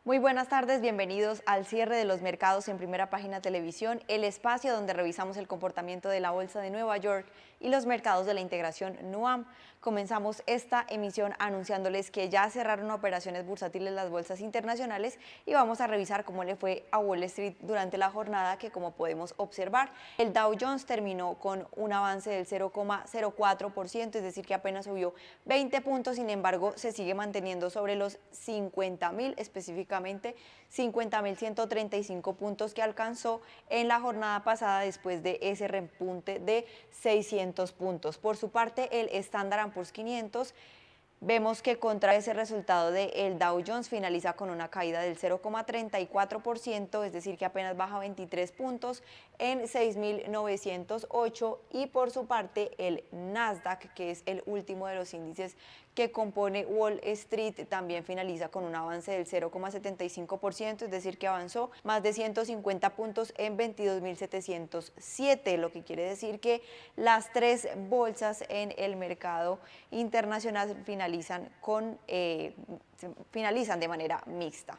Muy buenas tardes, bienvenidos al cierre de los mercados en Primera Página Televisión, el espacio donde revisamos el comportamiento de la Bolsa de Nueva York y los mercados de la integración NUAM. Comenzamos esta emisión anunciándoles que ya cerraron operaciones bursátiles las bolsas internacionales y vamos a revisar cómo le fue a Wall Street durante la jornada que, como podemos observar, el Dow Jones terminó con un avance del 0,04%, es decir que apenas subió 20 puntos, sin embargo se sigue manteniendo sobre los 50.000, específicamente 50.135 puntos que alcanzó en la jornada pasada después de ese repunte de 600 puntos. Por su parte, el Standard & Poor's 500, vemos que contra ese resultado del Dow Jones finaliza con una caída del 0,34%, es decir que apenas baja 23 puntos en 6.908, y por su parte el Nasdaq, que es el último de los índices que compone Wall Street, también finaliza con un avance del 0,75%, es decir que avanzó más de 150 puntos en 22.707, lo que quiere decir que las tres bolsas en el mercado internacional finalizan de manera mixta.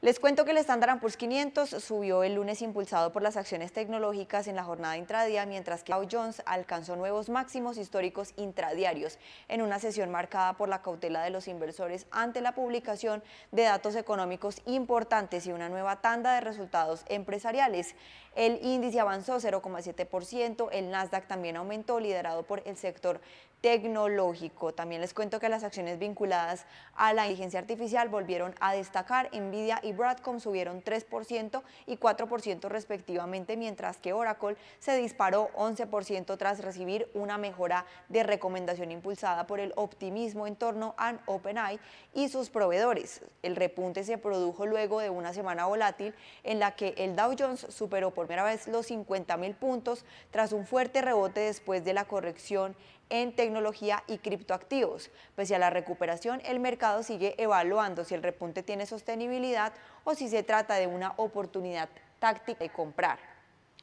Les cuento que el Standard & Poor's 500 subió el lunes impulsado por las acciones tecnológicas en la jornada intradía, mientras que Dow Jones alcanzó nuevos máximos históricos intradiarios en una sesión marcada por la cautela de los inversores ante la publicación de datos económicos importantes y una nueva tanda de resultados empresariales. El índice avanzó 0,7%, el Nasdaq también aumentó, liderado por el sector tecnológico. También les cuento que las acciones vinculadas a la inteligencia artificial volvieron a destacar. Nvidia y Broadcom subieron 3% y 4% respectivamente, mientras que Oracle se disparó 11% tras recibir una mejora de recomendación impulsada por el optimismo en torno a OpenAI y sus proveedores. El repunte se produjo luego de una semana volátil en la que el Dow Jones superó por primera vez los 50.000 puntos tras un fuerte rebote después de la corrección en tecnología y criptoactivos. Pese a la recuperación, el mercado sigue evaluando si el repunte tiene sostenibilidad o si se trata de una oportunidad táctica de comprar.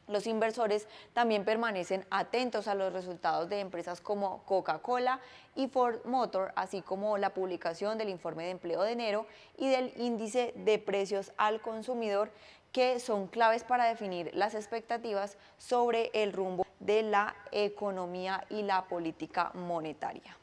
Los inversores también permanecen atentos a los resultados de empresas como Coca-Cola y Ford Motor, así como la publicación del informe de empleo de enero y del índice de precios al consumidor, que son claves para definir las expectativas sobre el rumbo de la economía y la política monetaria.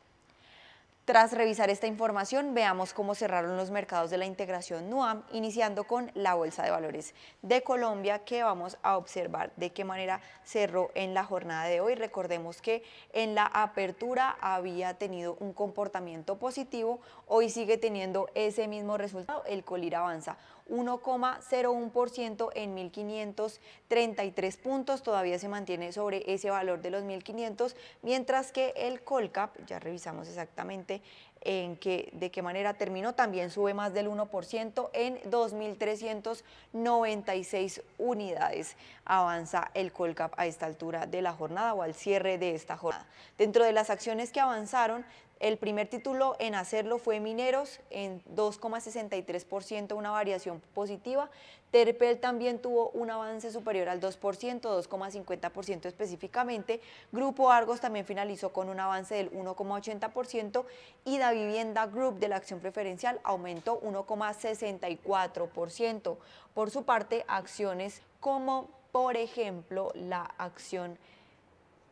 Tras revisar esta información, veamos cómo cerraron los mercados de la integración NUAM, iniciando con la Bolsa de Valores de Colombia, que vamos a observar de qué manera cerró en la jornada de hoy. Recordemos que en la apertura había tenido un comportamiento positivo, hoy sigue teniendo ese mismo resultado. El Colir avanza 1,01% en 1.533 puntos, todavía se mantiene sobre ese valor de los 1.500, mientras que el Colcap, ya revisamos exactamente de qué manera terminó, también sube más del 1% en 2.396 unidades. Avanza el Colcap a esta altura de la jornada o al cierre de esta jornada. Dentro de las acciones que avanzaron, el primer título en hacerlo fue Mineros en 2,63%, una variación positiva. Terpel también tuvo un avance superior al 2%, 2,50% específicamente. Grupo Argos también finalizó con un avance del 1,80% y Da Vivienda Group de la acción preferencial aumentó 1,64%. Por su parte, acciones como, por ejemplo, la acción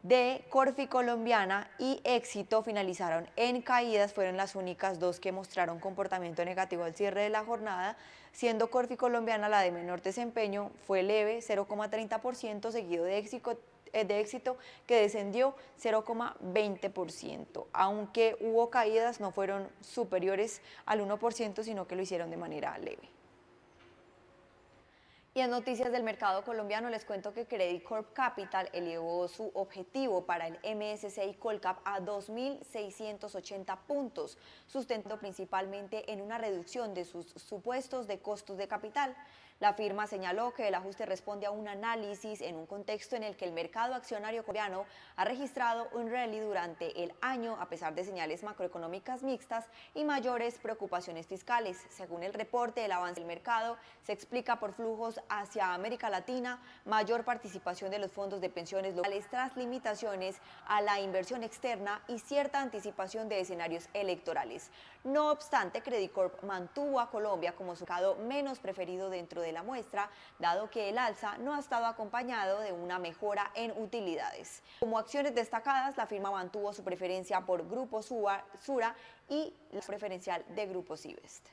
de Corfi Colombiana y Éxito finalizaron en caídas, fueron las únicas dos que mostraron comportamiento negativo al cierre de la jornada, siendo Corfi Colombiana la de menor desempeño, fue leve, 0,30%, seguido de Éxito, que descendió 0,20%, aunque hubo caídas, no fueron superiores al 1%, sino que lo hicieron de manera leve. Y en noticias del mercado colombiano les cuento que Credit Corp Capital elevó su objetivo para el MSCI Colcap a 2.680 puntos, sustentado principalmente en una reducción de sus supuestos de costos de capital. La firma señaló que el ajuste responde a un análisis en un contexto en el que el mercado accionario colombiano ha registrado un rally durante el año a pesar de señales macroeconómicas mixtas y mayores preocupaciones fiscales. Según el reporte, el avance del mercado se explica por flujos hacia América Latina, mayor participación de los fondos de pensiones locales tras limitaciones a la inversión externa y cierta anticipación de escenarios electorales. No obstante, Credicorp mantuvo a Colombia como su mercado menos preferido dentro de la muestra, dado que el alza no ha estado acompañado de una mejora en utilidades. Como acciones destacadas, la firma mantuvo su preferencia por Grupo Sura y la preferencial de Grupo Sivest.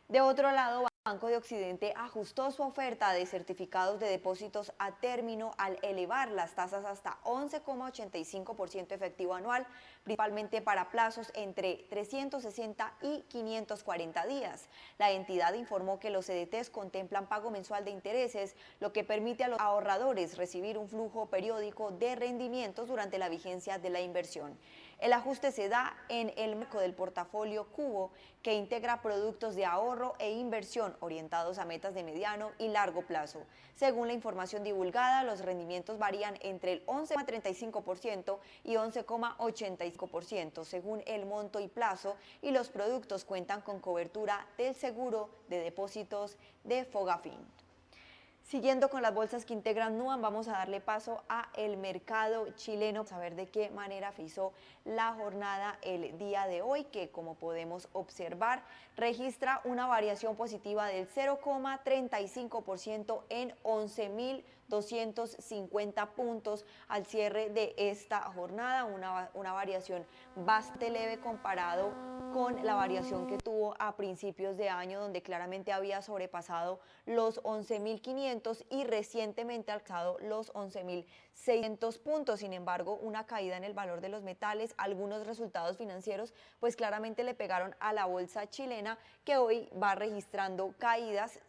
De otro lado, Banco de Occidente ajustó su oferta de certificados de depósitos a término al elevar las tasas hasta 11,85% efectivo anual, principalmente para plazos entre 360 y 540 días. La entidad informó que los CDTs contemplan pago mensual de intereses, lo que permite a los ahorradores recibir un flujo periódico de rendimientos durante la vigencia de la inversión. El ajuste se da en el marco del portafolio Cubo, que integra productos de ahorro e inversión orientados a metas de mediano y largo plazo. Según la información divulgada, los rendimientos varían entre el 11,35% y 11,85% según el monto y plazo, y los productos cuentan con cobertura del seguro de depósitos de Fogafín. Siguiendo con las bolsas que integran Nuam, vamos a darle paso a el mercado chileno, a ver de qué manera hizo la jornada el día de hoy, que como podemos observar registra una variación positiva del 0,35% en 11.250 puntos al cierre de esta jornada, una variación bastante leve comparado con la variación que tuvo a principios de año, donde claramente había sobrepasado los 11.500 y recientemente alcanzado los 11.600 puntos. Sin embargo, una caída en el valor de los metales, algunos resultados financieros, pues claramente le pegaron a la bolsa chilena, que hoy va registrando caídas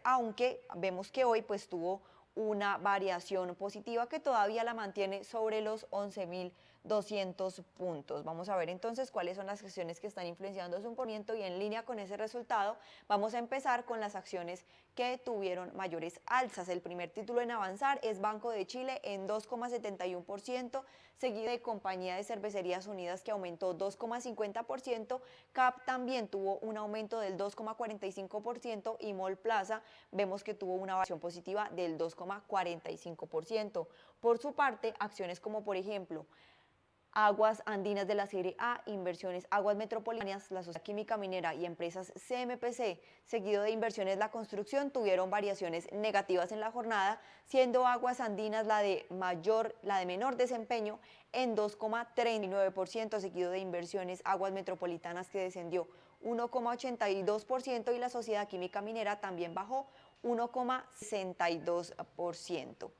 aunque vemos que hoy pues tuvo una variación positiva que todavía la mantiene sobre los 11.200 puntos. Vamos a ver entonces cuáles son las acciones que están influenciando su comportamiento, y en línea con ese resultado vamos a empezar con las acciones que tuvieron mayores alzas. El primer título en avanzar es Banco de Chile en 2,71%, seguido de Compañía de Cervecerías Unidas, que aumentó 2,50%, CAP también tuvo un aumento del 2,45% y Mall Plaza vemos que tuvo una variación positiva del 2,45%. Por su parte, acciones como por ejemplo Aguas Andinas de la Serie A, Inversiones Aguas Metropolitanas, la Sociedad Química Minera y Empresas CMPC, seguido de Inversiones La Construcción, tuvieron variaciones negativas en la jornada, siendo Aguas Andinas la de menor desempeño en 2,39%, seguido de Inversiones Aguas Metropolitanas, que descendió 1,82%, y la Sociedad Química Minera también bajó 1,62%.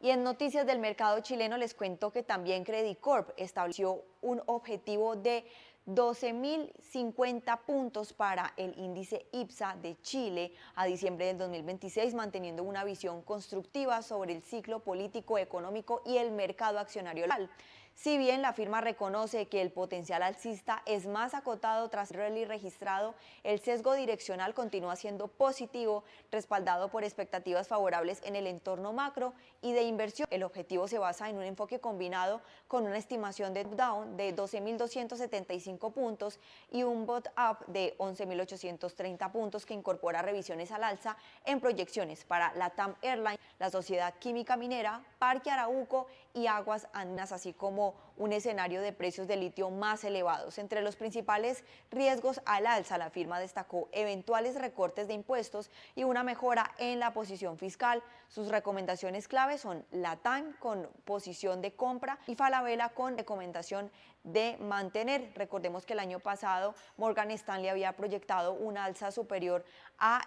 Y en noticias del mercado chileno les cuento que también Credicorp estableció un objetivo de 12.050 puntos para el índice IPSA de Chile a diciembre del 2026, manteniendo una visión constructiva sobre el ciclo político, económico y el mercado accionario local. Si bien la firma reconoce que el potencial alcista es más acotado tras el rally registrado, el sesgo direccional continúa siendo positivo, respaldado por expectativas favorables en el entorno macro y de inversión. El objetivo se basa en un enfoque combinado con una estimación de down de 12.275 puntos y un bot-up de 11.830 puntos, que incorpora revisiones al alza en proyecciones para LATAM Airlines, la Sociedad Química Minera, Parque Arauco y Aguas Andinas, así como un escenario de precios de litio más elevados. Entre los principales riesgos al alza, la firma destacó eventuales recortes de impuestos y una mejora en la posición fiscal. Sus recomendaciones clave son LATAM con posición de compra y Falabella con recomendación de mantener. Recordemos que el año pasado Morgan Stanley había proyectado una alza superior a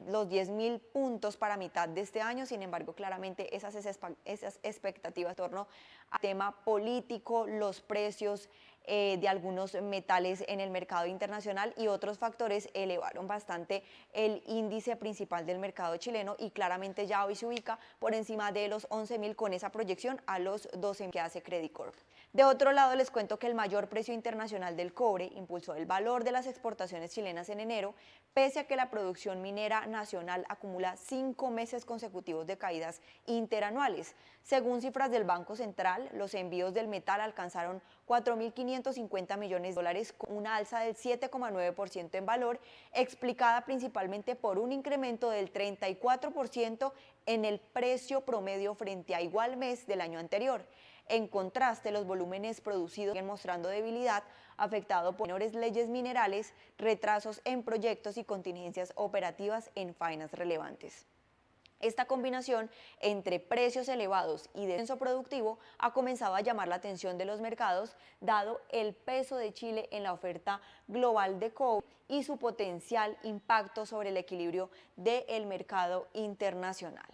los 10.000 puntos para mitad de este año. Sin embargo, claramente esas expectativas en torno al tema político, los precios de algunos metales en el mercado internacional y otros factores elevaron bastante el índice principal del mercado chileno, y claramente ya hoy se ubica por encima de los 11.000 con esa proyección a los 12.000 que hace Credicorp. De otro lado, les cuento que el mayor precio internacional del cobre impulsó el valor de las exportaciones chilenas en enero, pese a que la producción minera nacional acumula 5 meses consecutivos de caídas interanuales. Según cifras del Banco Central, los envíos del metal alcanzaron 4.550 millones de dólares, con una alza del 7,9% en valor, explicada principalmente por un incremento del 34% en el precio promedio frente a igual mes del año anterior. En contraste, los volúmenes producidos siguen mostrando debilidad, afectado por menores leyes minerales, retrasos en proyectos y contingencias operativas en faenas relevantes. Esta combinación entre precios elevados y descenso productivo ha comenzado a llamar la atención de los mercados, dado el peso de Chile en la oferta global de cobre y su potencial impacto sobre el equilibrio del mercado internacional.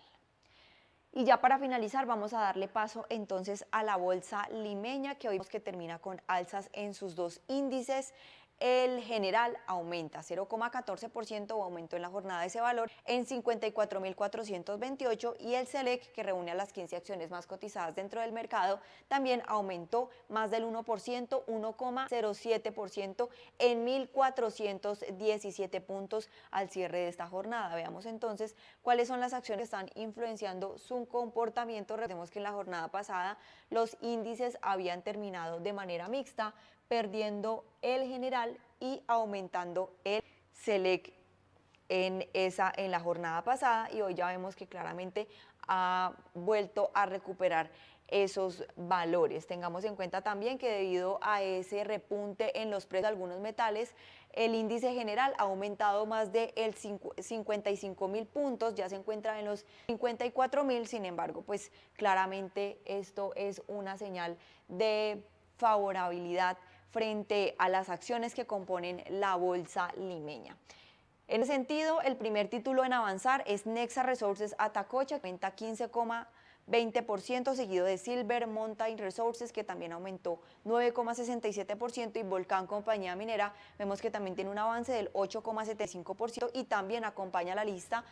Y ya para finalizar, vamos a darle paso entonces a la bolsa limeña, que hoy vemos que termina con alzas en sus dos índices. El general aumenta 0,14% o aumento en la jornada de ese valor en 54.428, y el Select, que reúne a las 15 acciones más cotizadas dentro del mercado, también aumentó más del 1%, 1,07% en 1.417 puntos al cierre de esta jornada. Veamos entonces cuáles son las acciones que están influenciando su comportamiento. Recordemos que en la jornada pasada los índices habían terminado de manera mixta, perdiendo el general y aumentando el Select en la jornada pasada, y hoy ya vemos que claramente ha vuelto a recuperar esos valores. Tengamos en cuenta también que debido a ese repunte en los precios de algunos metales, el índice general ha aumentado más de 55.000 puntos, ya se encuentra en los 54.000. Sin embargo, pues claramente esto es una señal de favorabilidad frente a las acciones que componen la bolsa limeña. En ese sentido, el primer título en avanzar es Nexa Resources Atacocha, que aumenta 15,20%, seguido de Silver Mountain Resources, que también aumentó 9,67%, y Volcán Compañía Minera, vemos que también tiene un avance del 8,75%, y también acompaña la lista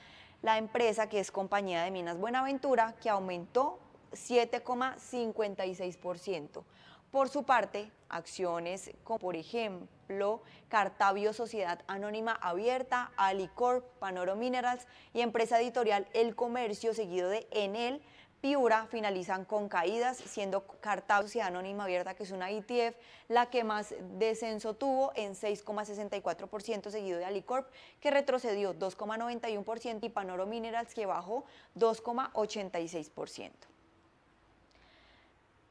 la empresa que es Compañía de Minas Buenaventura, que aumentó 7,56%. Por su parte, acciones como por ejemplo Cartavio Sociedad Anónima Abierta, Alicorp, Panoro Minerals y empresa editorial El Comercio, seguido de Enel, Piura, finalizan con caídas, siendo Cartavio Sociedad Anónima Abierta, que es una ETF, la que más descenso tuvo en 6,64%, seguido de Alicorp, que retrocedió 2,91%, y Panoro Minerals, que bajó 2,86%.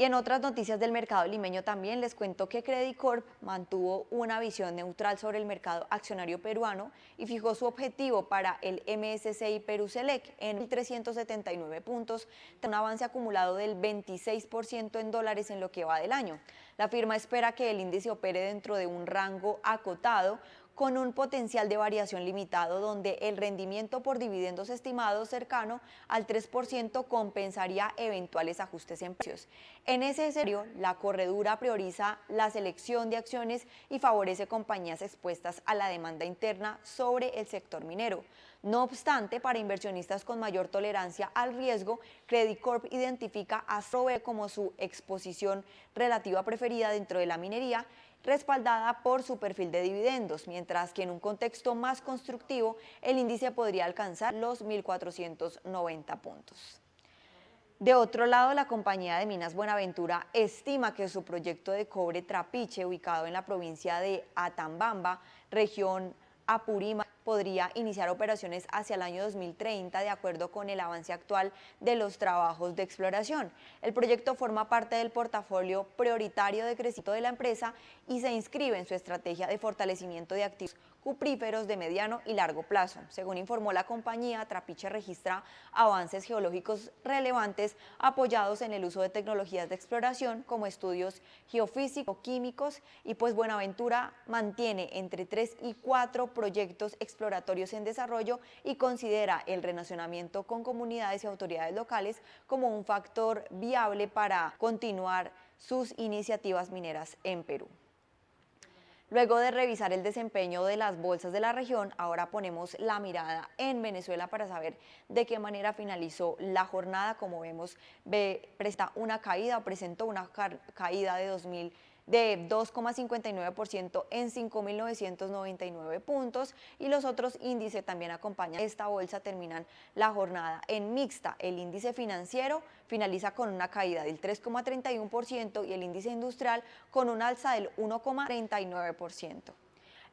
Y en otras noticias del mercado limeño también les cuento que Credicorp mantuvo una visión neutral sobre el mercado accionario peruano y fijó su objetivo para el MSCI Perú Select en 1.379 puntos, un avance acumulado del 26% en dólares en lo que va del año. La firma espera que el índice opere dentro de un rango acotado, con un potencial de variación limitado, donde el rendimiento por dividendos estimado cercano al 3% compensaría eventuales ajustes en precios. En ese escenario, la corredura prioriza la selección de acciones y favorece compañías expuestas a la demanda interna sobre el sector minero. No obstante, para inversionistas con mayor tolerancia al riesgo, Credicorp identifica a Astrover como su exposición relativa preferida dentro de la minería, respaldada por su perfil de dividendos, mientras que en un contexto más constructivo el índice podría alcanzar los 1.490 puntos. De otro lado, la Compañía de Minas Buenaventura estima que su proyecto de cobre Trapiche, ubicado en la provincia de Atambamba, región Apurímac, podría iniciar operaciones hacia el año 2030, de acuerdo con el avance actual de los trabajos de exploración. El proyecto forma parte del portafolio prioritario de crecimiento de la empresa y se inscribe en su estrategia de fortalecimiento de activos cupríferos de mediano y largo plazo. Según informó la compañía, Trapiche registra avances geológicos relevantes apoyados en el uso de tecnologías de exploración como estudios geofísico-químicos, y pues Buenaventura mantiene entre 3 y 4 proyectos exploratorios en desarrollo y considera el relacionamiento con comunidades y autoridades locales como un factor viable para continuar sus iniciativas mineras en Perú. Luego de revisar el desempeño de las bolsas de la región, ahora ponemos la mirada en Venezuela para saber de qué manera finalizó la jornada. Como vemos, presentó una caída de 2,59% en 5.999 puntos, y los otros índices también acompañan esta bolsa. Terminan la jornada en mixta. El índice financiero finaliza con una caída del 3,31% y el índice industrial con un alza del 1,39%.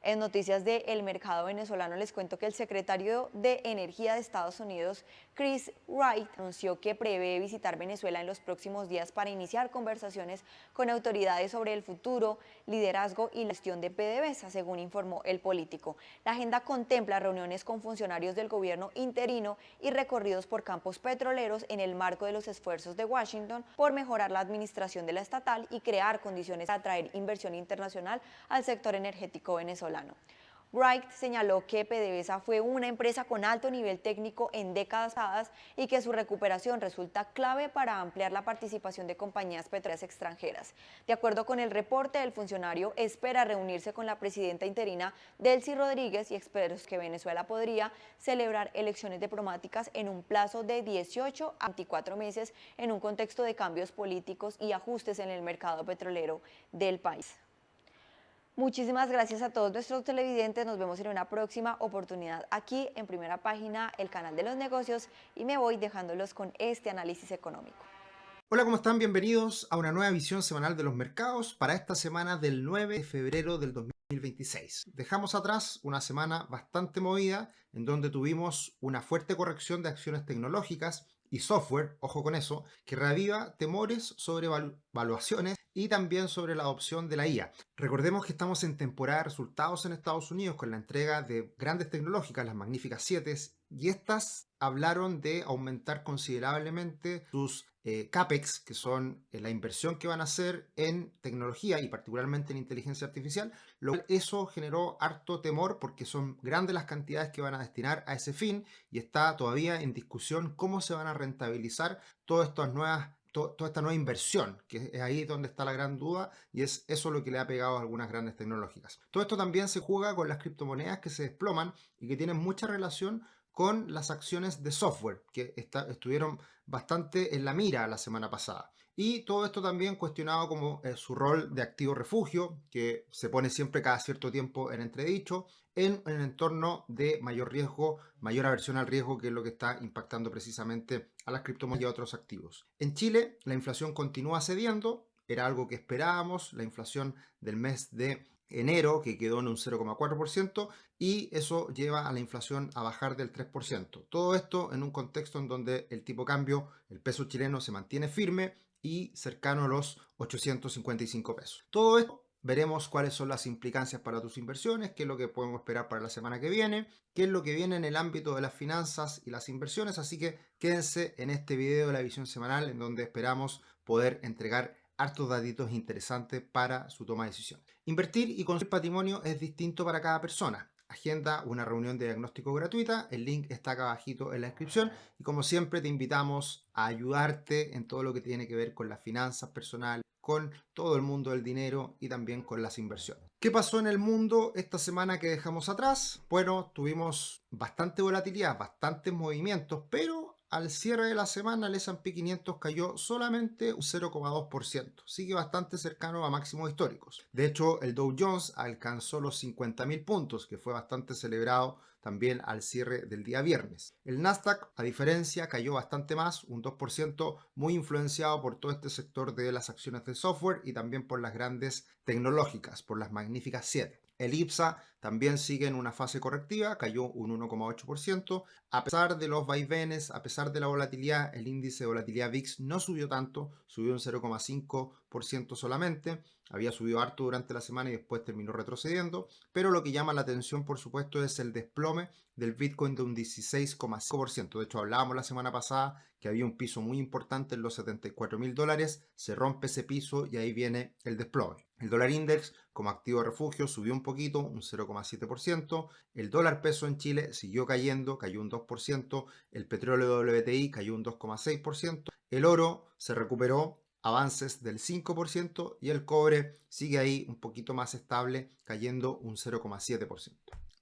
En noticias del mercado venezolano les cuento que el secretario de Energía de Estados Unidos, Chris Wright, anunció que prevé visitar Venezuela en los próximos días para iniciar conversaciones con autoridades sobre el futuro, liderazgo y la gestión de PDVSA, según informó el político. La agenda contempla reuniones con funcionarios del gobierno interino y recorridos por campos petroleros en el marco de los esfuerzos de Washington por mejorar la administración de la estatal y crear condiciones para atraer inversión internacional al sector energético venezolano. Wright señaló que PDVSA fue una empresa con alto nivel técnico en décadas pasadas y que su recuperación resulta clave para ampliar la participación de compañías petroleras extranjeras. De acuerdo con el reporte, el funcionario espera reunirse con la presidenta interina Delcy Rodríguez y espera que Venezuela podría celebrar elecciones diplomáticas en un plazo de 18 a 24 meses en un contexto de cambios políticos y ajustes en el mercado petrolero del país. Muchísimas gracias a todos nuestros televidentes. Nos vemos en una próxima oportunidad aquí en Primera Página, el canal de los negocios, y me voy dejándolos con este análisis económico. Hola, ¿cómo están? Bienvenidos a una nueva visión semanal de los mercados para esta semana del 9 de febrero del 2026. Dejamos atrás una semana bastante movida en donde tuvimos una fuerte corrección de acciones tecnológicas y software, ojo con eso, que reaviva temores sobre valuaciones y también sobre la adopción de la IA. Recordemos que estamos en temporada de resultados en Estados Unidos con la entrega de grandes tecnológicas, las magníficas 7, y estas hablaron de aumentar considerablemente sus CAPEX, que son la inversión que van a hacer en tecnología y particularmente en inteligencia artificial, lo cual eso generó harto temor porque son grandes las cantidades que van a destinar a ese fin y está todavía en discusión cómo se van a rentabilizar toda esta nueva inversión, que es ahí donde está la gran duda, y es eso lo que le ha pegado a algunas grandes tecnológicas. Todo esto también se juega con las criptomonedas que se desploman y que tienen mucha relación con las acciones de software que estuvieron bastante en la mira la semana pasada. Y todo esto también cuestionado como su rol de activo refugio, que se pone siempre cada cierto tiempo en entredicho, en un entorno de mayor riesgo, mayor aversión al riesgo, que es lo que está impactando precisamente a las criptomonedas y a otros activos. En Chile, la inflación continúa cediendo, era algo que esperábamos, la inflación del mes de enero, que quedó en un 0,4%, y eso lleva a la inflación a bajar del 3%. Todo esto en un contexto en donde el tipo de cambio, el peso chileno, se mantiene firme y cercano a los 855 pesos. Todo esto veremos cuáles son las implicancias para tus inversiones, qué es lo que podemos esperar para la semana que viene, qué es lo que viene en el ámbito de las finanzas y las inversiones, así que quédense en este video de la visión semanal en donde esperamos poder entregar hartos datitos interesantes para su toma de decisión. Invertir y construir patrimonio es distinto para cada persona. Agenda una reunión de diagnóstico gratuita, el link está acá abajito en la descripción y como siempre te invitamos a ayudarte en todo lo que tiene que ver con las finanzas personales, con todo el mundo del dinero y también con las inversiones. ¿Qué pasó en el mundo esta semana que dejamos atrás? Bueno, tuvimos bastante volatilidad, bastantes movimientos, pero al cierre de la semana el S&P 500 cayó solamente un 0,2%, sigue bastante cercano a máximos históricos. De hecho, el Dow Jones alcanzó los 50.000 puntos, que fue bastante celebrado también al cierre del día viernes. El Nasdaq, a diferencia, cayó bastante más, un 2%, muy influenciado por todo este sector de las acciones de software y también por las grandes tecnológicas, por las magníficas 7. El IPSA también sigue en una fase correctiva, cayó un 1,8%. A pesar de los vaivenes, a pesar de la volatilidad, el índice de volatilidad VIX no subió tanto, subió un 0,5% solamente. Había subido harto durante la semana y después terminó retrocediendo. Pero lo que llama la atención, por supuesto, es el desplome del Bitcoin de un 16,5%. De hecho, hablábamos la semana pasada que había un piso muy importante en los $74.000. Se rompe ese piso y ahí viene el desplome. El dólar index como activo de refugio subió un poquito, un 0,7%. El dólar peso en Chile siguió cayendo, cayó un 2%. El petróleo WTI cayó un 2,6%. El oro se recuperó avances del 5% y el cobre sigue ahí un poquito más estable, cayendo un 0,7%.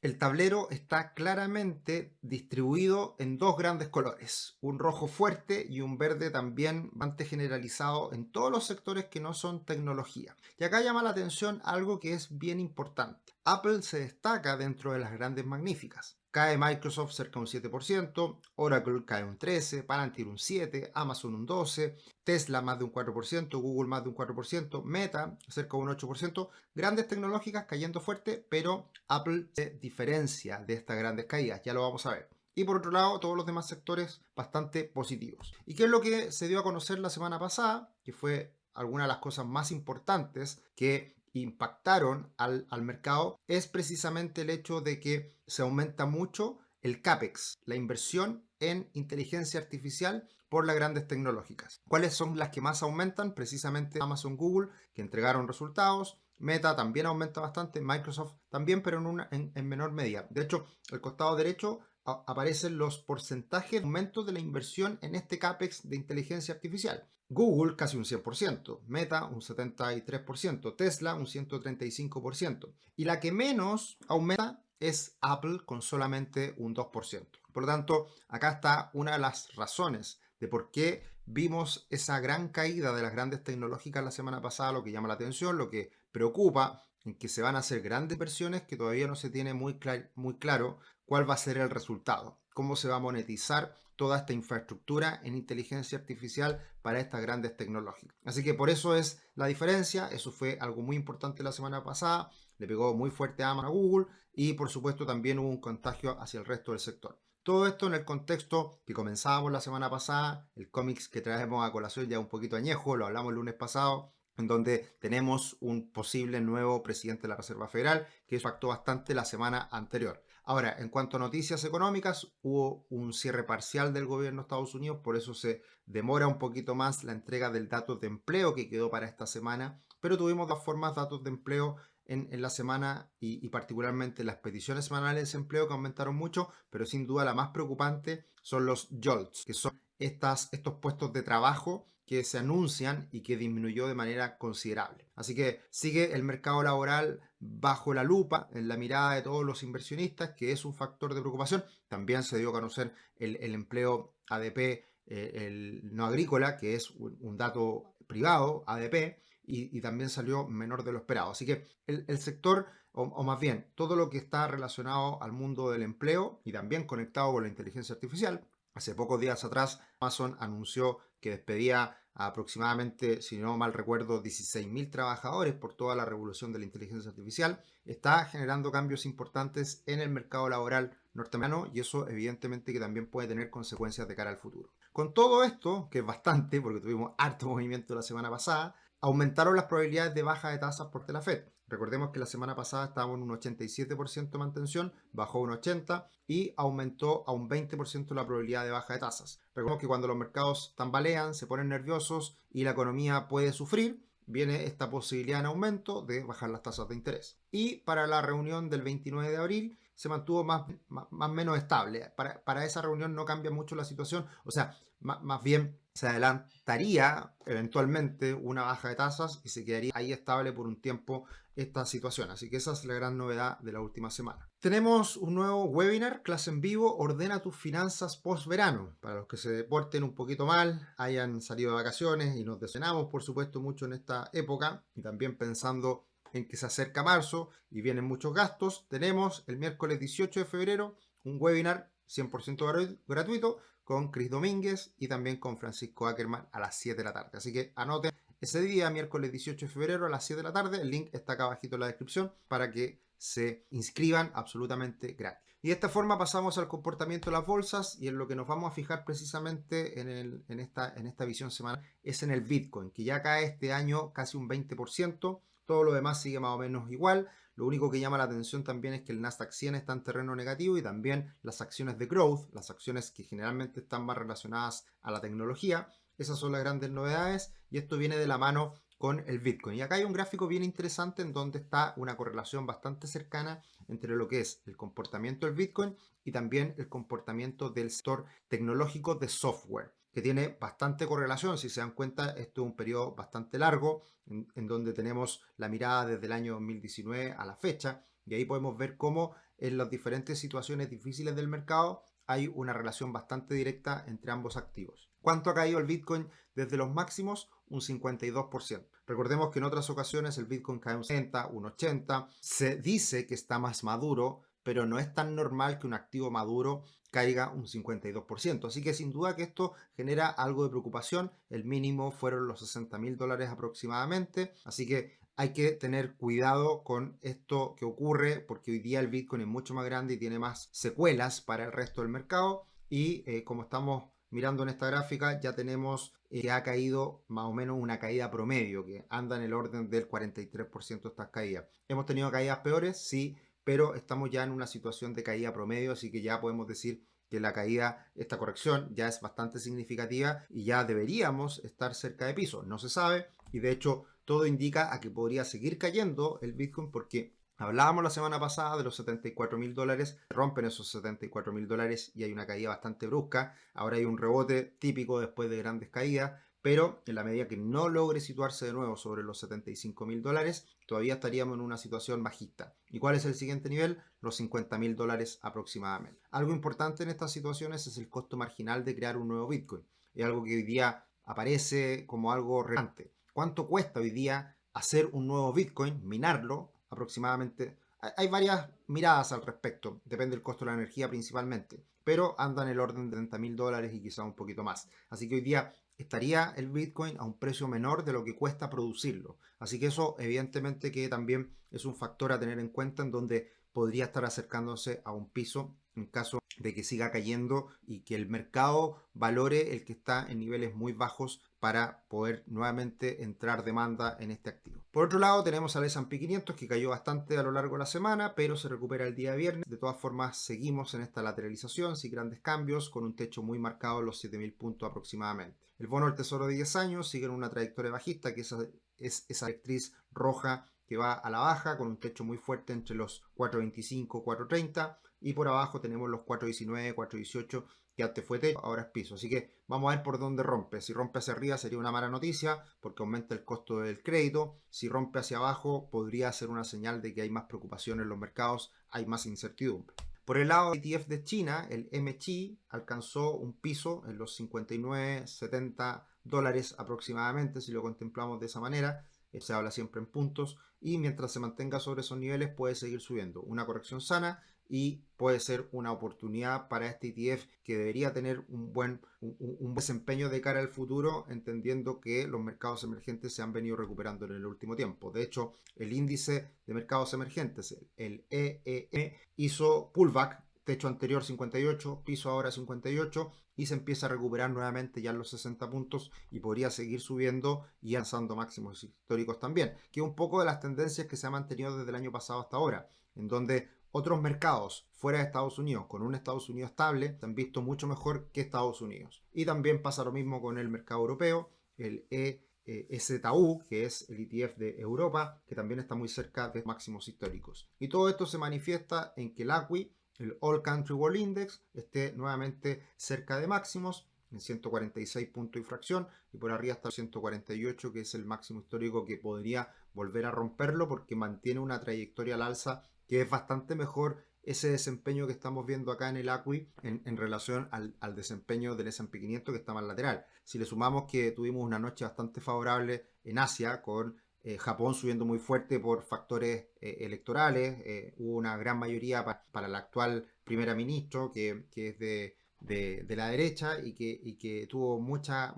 El tablero está claramente distribuido en dos grandes colores, un rojo fuerte y un verde también bastante generalizado en todos los sectores que no son tecnología. Y acá llama la atención algo que es bien importante. Apple se destaca dentro de las grandes magníficas. Cae Microsoft cerca de un 7%, Oracle cae un 13%, Palantir un 7%, Amazon un 12%, Tesla más de un 4%, Google más de un 4%, Meta cerca de un 8%, grandes tecnológicas cayendo fuerte, pero Apple se diferencia de estas grandes caídas, ya lo vamos a ver. Y por otro lado, todos los demás sectores bastante positivos. ¿Y qué es lo que se dio a conocer la semana pasada? Que fue alguna de las cosas más importantes que impactaron al mercado, es precisamente el hecho de que se aumenta mucho el CAPEX, la inversión en inteligencia artificial por las grandes tecnológicas. ¿Cuáles son las que más aumentan? Precisamente Amazon, Google, que entregaron resultados. Meta también aumenta bastante, Microsoft también, pero en menor medida. De hecho, al costado derecho aparecen los porcentajes de aumento de la inversión en este CAPEX de inteligencia artificial. Google casi un 100%, Meta un 73%, Tesla un 135%. Y la que menos aumenta es Apple con solamente un 2%. Por lo tanto, acá está una de las razones de por qué vimos esa gran caída de las grandes tecnológicas la semana pasada, lo que llama la atención, lo que preocupa, en que se van a hacer grandes inversiones que todavía no se tiene muy claro cuál va a ser el resultado, cómo se va a monetizar toda esta infraestructura en inteligencia artificial para estas grandes tecnológicas. Así que por eso es la diferencia, eso fue algo muy importante la semana pasada, le pegó muy fuerte a Amazon, a Google y por supuesto también hubo un contagio hacia el resto del sector. Todo esto en el contexto que comenzábamos la semana pasada, el cómics que traemos a colación ya un poquito añejo, lo hablamos el lunes pasado, en donde tenemos un posible nuevo presidente de la Reserva Federal que impactó bastante la semana anterior. Ahora, en cuanto a noticias económicas, hubo un cierre parcial del gobierno de Estados Unidos, por eso se demora un poquito más la entrega del dato de empleo que quedó para esta semana, pero tuvimos dos formas datos de empleo en la semana y particularmente las peticiones semanales de desempleo que aumentaron mucho, pero sin duda la más preocupante son los JOLTS, que son estos puestos de trabajo que se anuncian y que disminuyó de manera considerable. Así que sigue el mercado laboral bajo la lupa, en la mirada de todos los inversionistas, que es un factor de preocupación. También se dio a conocer el empleo ADP, el no agrícola, que es un dato privado, ADP, y también salió menor de lo esperado. Así que el sector, o más bien todo lo que está relacionado al mundo del empleo y también conectado con la inteligencia artificial. Hace pocos días atrás, Amazon anunció que despedía a aproximadamente, si no mal recuerdo, 16.000 trabajadores por toda la revolución de la inteligencia artificial. Está generando cambios importantes en el mercado laboral norteamericano y eso evidentemente que también puede tener consecuencias de cara al futuro. Con todo esto, que es bastante, porque tuvimos harto movimiento la semana pasada, aumentaron las probabilidades de baja de tasas por la Fed. Recordemos que la semana pasada estábamos en un 87% de mantención, bajó a un 80% y aumentó a un 20% la probabilidad de baja de tasas. Recordemos que cuando los mercados tambalean, se ponen nerviosos y la economía puede sufrir, viene esta posibilidad en aumento de bajar las tasas de interés. Y para la reunión del 29 de abril se mantuvo más o menos estable. Para esa reunión no cambia mucho la situación, o sea, más bien se adelantaría eventualmente una baja de tasas y se quedaría ahí estable por un tiempo esta situación. Así que esa es la gran novedad de la última semana. Tenemos un nuevo webinar, clase en vivo, ordena tus finanzas post verano. Para los que se porten un poquito mal, hayan salido de vacaciones y nos decepcionamos por supuesto mucho en esta época y también pensando en que se acerca marzo y vienen muchos gastos, tenemos el miércoles 18 de febrero un webinar 100% gratuito con Chris Domínguez y también con Francisco Ackerman a las 7 de la tarde. Así que anoten ese día, miércoles 18 de febrero a las 7 de la tarde. El link está acá abajito en la descripción para que se inscriban absolutamente gratis. Y de esta forma pasamos al comportamiento de las bolsas y en lo que nos vamos a fijar precisamente en esta visión semanal es en el Bitcoin, que ya cae este año casi un 20%. Todo lo demás sigue más o menos igual. Lo único que llama la atención también es que el Nasdaq 100 está en terreno negativo y también las acciones de growth, las acciones que generalmente están más relacionadas a la tecnología. Esas son las grandes novedades y esto viene de la mano con el Bitcoin. Y acá hay un gráfico bien interesante en donde está una correlación bastante cercana entre lo que es el comportamiento del Bitcoin y también el comportamiento del sector tecnológico de software. que tiene bastante correlación. Si se dan cuenta, esto es un periodo bastante largo en donde tenemos la mirada desde el año 2019 a la fecha, y ahí podemos ver cómo en las diferentes situaciones difíciles del mercado hay una relación bastante directa entre ambos activos. ¿Cuánto ha caído el Bitcoin desde los máximos? Un 52%. Recordemos que en otras ocasiones el Bitcoin cae un 70, un 80. Se dice que está más maduro, pero no es tan normal que un activo maduro caiga un 52%. Así que sin duda que esto genera algo de preocupación. El mínimo fueron los $60.000 aproximadamente. Así que hay que tener cuidado con esto que ocurre, porque hoy día el Bitcoin es mucho más grande y tiene más secuelas para el resto del mercado. Y como estamos mirando en esta gráfica, ya tenemos que ha caído más o menos una caída promedio, que anda en el orden del 43% estas caídas. ¿Hemos tenido caídas peores? Sí, pero estamos ya en una situación de caída promedio, así que ya podemos decir que la caída, esta corrección ya es bastante significativa y ya deberíamos estar cerca de piso. No se sabe, y de hecho todo indica a que podría seguir cayendo el Bitcoin, porque hablábamos la semana pasada de los $74.000, rompen esos $74.000 y hay una caída bastante brusca. Ahora hay un rebote típico después de grandes caídas, pero en la medida que no logre situarse de nuevo sobre los $75.000, todavía estaríamos en una situación bajista. ¿Y cuál es el siguiente nivel? Los $50.000 aproximadamente. Algo importante en estas situaciones es el costo marginal de crear un nuevo Bitcoin. Es algo que hoy día aparece como algo relevante. ¿Cuánto cuesta hoy día hacer un nuevo Bitcoin, minarlo? Aproximadamente. Hay varias miradas al respecto, depende del costo de la energía principalmente, pero anda en el orden de $30.000 y quizá un poquito más. Así que hoy día estaría el Bitcoin a un precio menor de lo que cuesta producirlo. Así que eso evidentemente que también es un factor a tener en cuenta, en donde podría estar acercándose a un piso en caso de que siga cayendo y que el mercado valore el que está en niveles muy bajos para poder nuevamente entrar demanda en este activo. Por otro lado, tenemos al S&P 500, que cayó bastante a lo largo de la semana, pero se recupera el día viernes. De todas formas, seguimos en esta lateralización sin grandes cambios, con un techo muy marcado en los 7.000 puntos aproximadamente. El bono del Tesoro de 10 años sigue en una trayectoria bajista, que es esa directriz roja que va a la baja, con un techo muy fuerte entre los 4.25 y 4.30, y por abajo tenemos los 4.19, 4.18, que antes fue techo, ahora es piso. Así que vamos a ver por dónde rompe. Si rompe hacia arriba sería una mala noticia, porque aumenta el costo del crédito. Si rompe hacia abajo podría ser una señal de que hay más preocupación en los mercados, hay más incertidumbre. Por el lado del ETF de China, el MQI alcanzó un piso en los 59,70 dólares aproximadamente, si lo contemplamos de esa manera. Se habla siempre en puntos, y mientras se mantenga sobre esos niveles puede seguir subiendo. Una corrección sana y puede ser una oportunidad para este ETF, que debería tener un desempeño de cara al futuro, entendiendo que los mercados emergentes se han venido recuperando en el último tiempo. De hecho, el índice de mercados emergentes, el EEM, hizo pullback, techo anterior 58, piso ahora 58, y se empieza a recuperar nuevamente ya en los 60 puntos y podría seguir subiendo y alcanzando máximos históricos también, que es un poco de las tendencias que se han mantenido desde el año pasado hasta ahora, en donde otros mercados fuera de Estados Unidos, con un Estados Unidos estable, se han visto mucho mejor que Estados Unidos. Y también pasa lo mismo con el mercado europeo, el EZU, que es el ETF de Europa, que también está muy cerca de máximos históricos. Y todo esto se manifiesta en que el ACWI, el All Country World Index, esté nuevamente cerca de máximos, en 146 puntos y fracción, y por arriba está el 148, que es el máximo histórico, que podría volver a romperlo porque mantiene una trayectoria al alza que es bastante mejor ese desempeño que estamos viendo acá en el ACWI en relación al desempeño del S&P 500, que está más lateral. Si le sumamos que tuvimos una noche bastante favorable en Asia, con Japón subiendo muy fuerte por factores electorales, hubo una gran mayoría para la actual primera ministro, que es de la derecha, y que tuvo mucha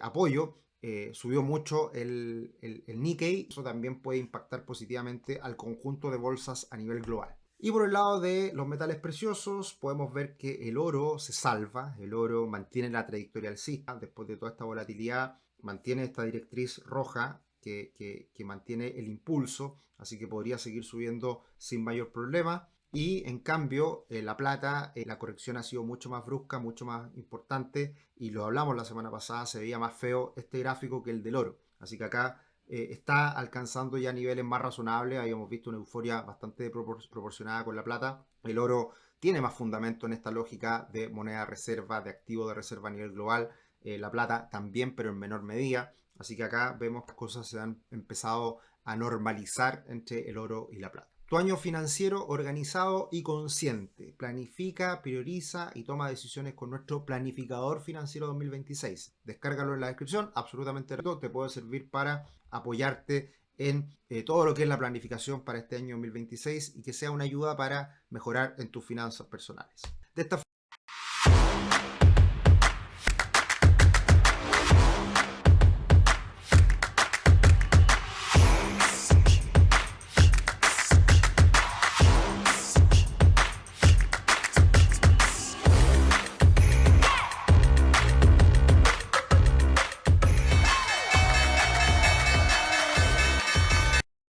apoyo. Subió mucho el Nikkei. Eso también puede impactar positivamente al conjunto de bolsas a nivel global. Y por el lado de los metales preciosos, podemos ver que el oro se salva, el oro mantiene la trayectoria alcista después de toda esta volatilidad, mantiene esta directriz roja que mantiene el impulso, así que podría seguir subiendo sin mayor problema. Y en cambio, la plata, la corrección ha sido mucho más brusca, mucho más importante, y lo hablamos la semana pasada, se veía más feo este gráfico que el del oro. Así que acá está alcanzando ya niveles más razonables. Habíamos visto una euforia bastante proporcionada con la plata. El oro tiene más fundamento en esta lógica de moneda de reserva, de activo de reserva a nivel global. La plata también, pero en menor medida. Así que acá vemos que las cosas se han empezado a normalizar entre el oro y la plata. Tu año financiero organizado y consciente. Planifica, prioriza y toma decisiones con nuestro planificador financiero 2026. Descárgalo en la descripción, absolutamente gratuito, te puede servir para apoyarte en todo lo que es la planificación para este año 2026 y que sea una ayuda para mejorar en tus finanzas personales. De esta